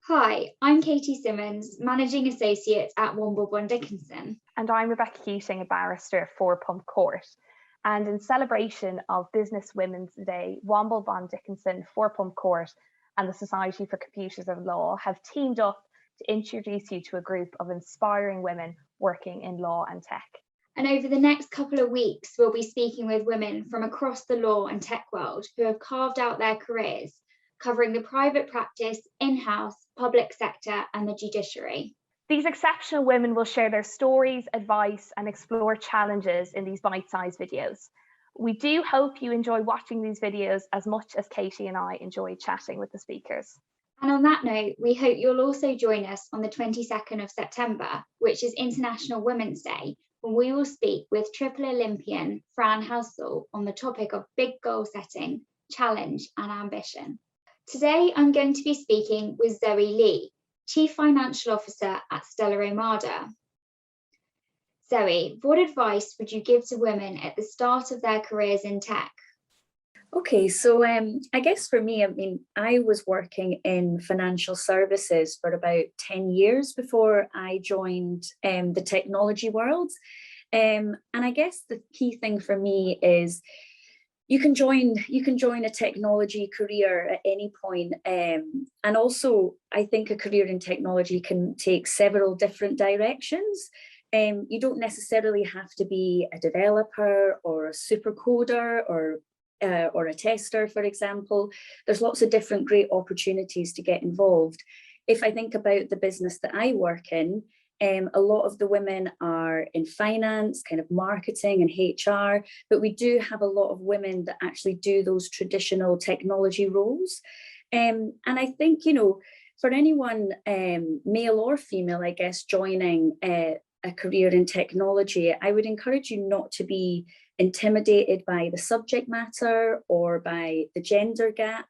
Hi, I'm Katie Simmonds, Managing Associate at Womble Bond Dickinson. And I'm Rebecca Keating, a barrister at Four Pump Court. And in celebration of Business Women's Day, Womble Bond Dickinson, Four Pump Court, and the Society for Computers of Law have teamed up to introduce you to a group of inspiring women working in law and tech. And over the next couple of weeks, we'll be speaking with women from across the law and tech world who have carved out their careers, covering the private practice, in-house, public sector, and the judiciary. These exceptional women will share their stories, advice, and explore challenges in these bite-sized videos. We do hope you enjoy watching these videos as much as Katie and I enjoy chatting with the speakers. And on that note, we hope you'll also join us on the 22nd of September, which is International Women's Day, when we will speak with Triple Olympian Fran Halsall on the topic of big goal setting, challenge, and ambition. Today, I'm going to be speaking with Zoe Lee, Chief Financial Officer at Stella Omada. Zoe, what advice would you give to women at the start of their careers in tech? Okay, so I guess for me, I was working in financial services for about 10 years before I joined the technology world. And I guess the key thing for me is you can join a technology career at any point. And also, I think a career in technology can take several different directions. You don't necessarily have to be a developer or a super coder or a tester, for example. There's lots of different great opportunities to get involved. If I think about the business that I work in, a lot of the women are in finance, kind of marketing and HR, but we do have a lot of women that actually do those traditional technology roles. And I think, for anyone, male or female, I guess, joining a career in technology, I would encourage you not to be intimidated by the subject matter or by the gender gap.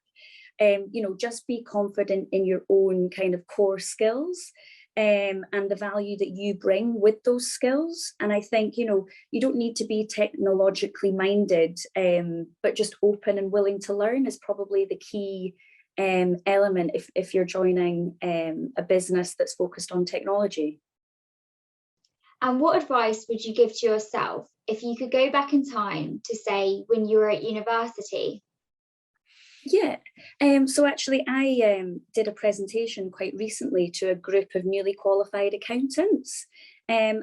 Just be confident in your own kind of core skills. And the value that you bring with those skills. And I think, you don't need to be technologically minded, but just open and willing to learn is probably the key element if you're joining a business that's focused on technology. And what advice would you give to yourself if you could go back in time to, say, when you were at university? Yeah, so actually I did a presentation quite recently to a group of newly qualified accountants, and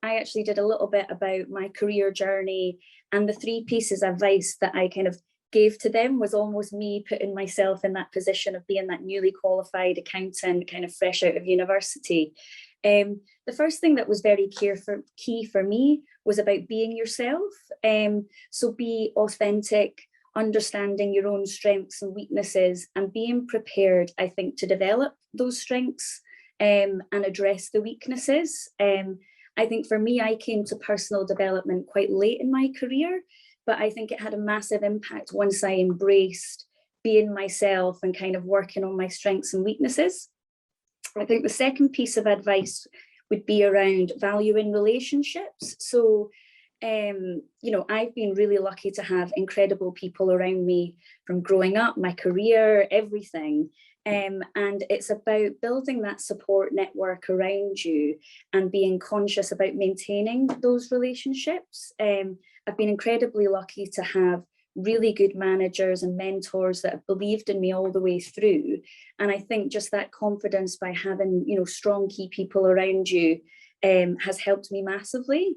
I actually did a little bit about my career journey, and the 3 pieces of advice that I kind of gave to them was almost me putting myself in that position of being that newly qualified accountant, kind of fresh out of university. The first thing that was very key for me was about being yourself. So be authentic, understanding your own strengths and weaknesses, and being prepared, I think, to develop those strengths and address the weaknesses. I think for me, I came to personal development quite late in my career, but I think it had a massive impact once I embraced being myself and kind of working on my strengths and weaknesses. I think the second piece of advice would be around valuing relationships. So I've been really lucky to have incredible people around me from growing up, my career, everything. And it's about building that support network around you and being conscious about maintaining those relationships. I've been incredibly lucky to have really good managers and mentors that have believed in me all the way through. And I think just that confidence by having, strong key people around you has helped me massively.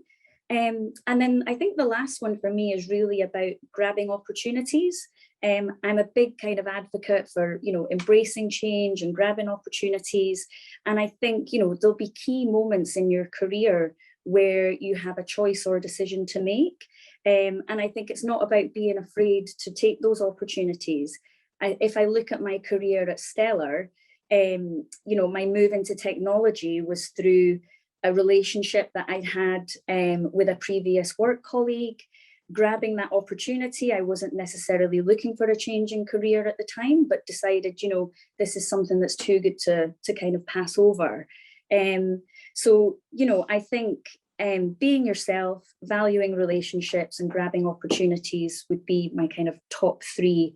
And then I think the last one for me is really about grabbing opportunities. I'm a big kind of advocate for, embracing change and grabbing opportunities. And I think, there'll be key moments in your career where you have a choice or a decision to make. And I think it's not about being afraid to take those opportunities. If I look at my career at Stellar, my move into technology was through a relationship that I'd had with a previous work colleague, grabbing that opportunity. I wasn't necessarily looking for a change in career at the time, but decided, this is something that's too good to kind of pass over. So, I think being yourself, valuing relationships and grabbing opportunities would be my kind of top 3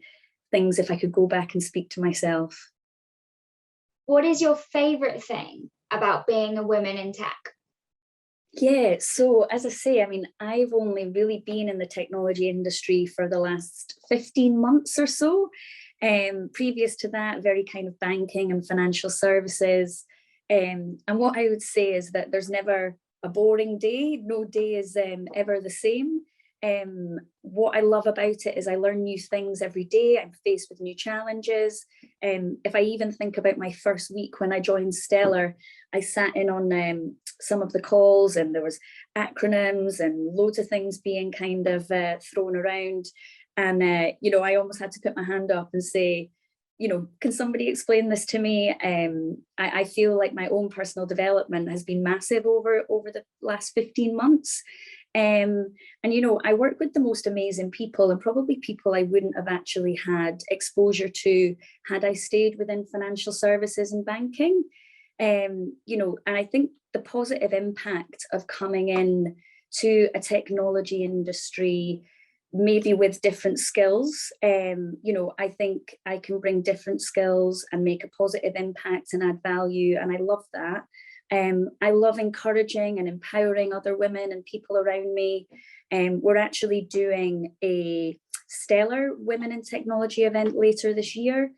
things if I could go back and speak to myself. What is your favourite thing about being a woman in tech? Yeah, so as I say, I mean, I've only really been in the technology industry for the last 15 months or so. Previous to that, very kind of banking and financial services. And what I would say is that there's never a boring day. No day is ever the same. What I love about it is I learn new things every day. I'm faced with new challenges. If I even think about my first week when I joined Stellar, I sat in on some of the calls, and there was acronyms and loads of things being kind of thrown around. And, I almost had to put my hand up and say, can somebody explain this to me? I feel like my own personal development has been massive over the last 15 months. And I work with the most amazing people, and probably people I wouldn't have actually had exposure to had I stayed within financial services and banking. And I think the positive impact of coming in to a technology industry, maybe with different skills, I think I can bring different skills and make a positive impact and add value, and I love that. I love encouraging and empowering other women and people around me. We're actually doing a Stellar Women in Technology event later this year,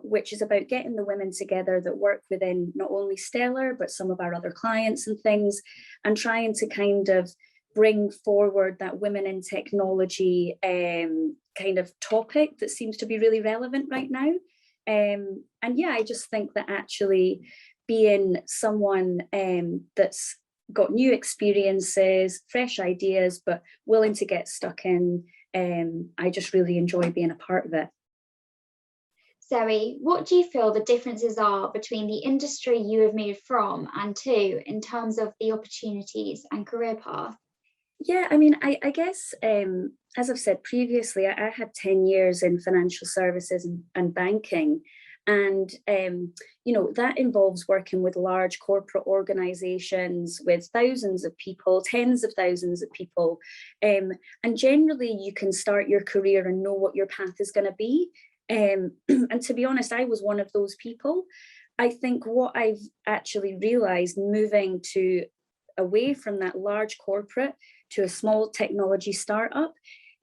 which is about getting the women together that work within not only Stellar, but some of our other clients and things, and trying to kind of bring forward that women in technology kind of topic that seems to be really relevant right now. And yeah, I just think that actually being someone that's got new experiences, fresh ideas, but willing to get stuck in, I just really enjoy being a part of it. Zoe, what do you feel the differences are between the industry you have moved from and to in terms of the opportunities and career path? Yeah, I mean, I guess, as I've said previously, I had 10 years in financial services and banking. And, that involves working with large corporate organizations with thousands of people, tens of thousands of people. And generally, you can start your career and know what your path is going to be. And to be honest, I was one of those people. I think what I've actually realized moving away from that large corporate to a small technology startup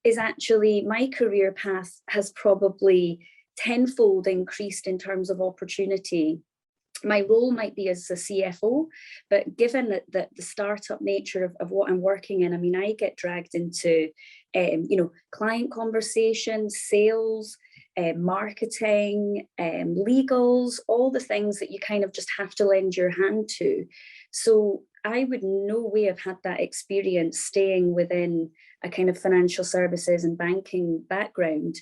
is actually my career path has probably tenfold increased in terms of opportunity. My role might be as a CFO, but given that the startup nature of what I'm working in, I mean, I get dragged into, client conversations, sales, marketing, legals, all the things that you kind of just have to lend your hand to. So I would no way have had that experience staying within a kind of financial services and banking background,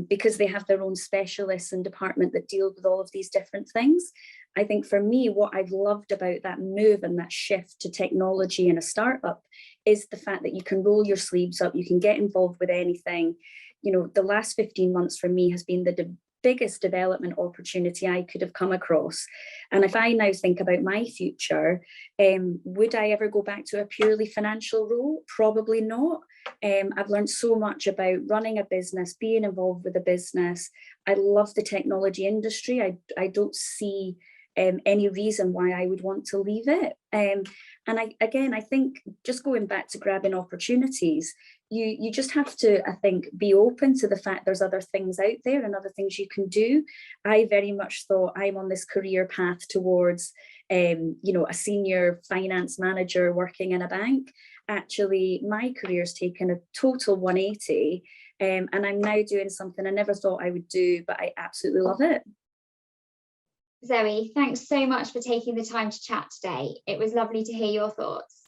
because they have their own specialists and department that deal with all of these different things. I think for me, what I've loved about that move and that shift to technology in a startup is the fact that you can roll your sleeves up, you can get involved with anything. The last 15 months for me has been the biggest development opportunity I could have come across. And if I now think about my future, would I ever go back to a purely financial role? Probably not. I've learned so much about running a business, being involved with a business. I love the technology industry. I don't see any reason why I would want to leave it. And I think just going back to grabbing opportunities, you just have to, I think, be open to the fact there's other things out there and other things you can do. I very much thought I'm on this career path towards, a senior finance manager working in a bank. Actually, my career's taken a total 180, and I'm now doing something I never thought I would do, but I absolutely love it. Zoe, thanks so much for taking the time to chat today. It was lovely to hear your thoughts.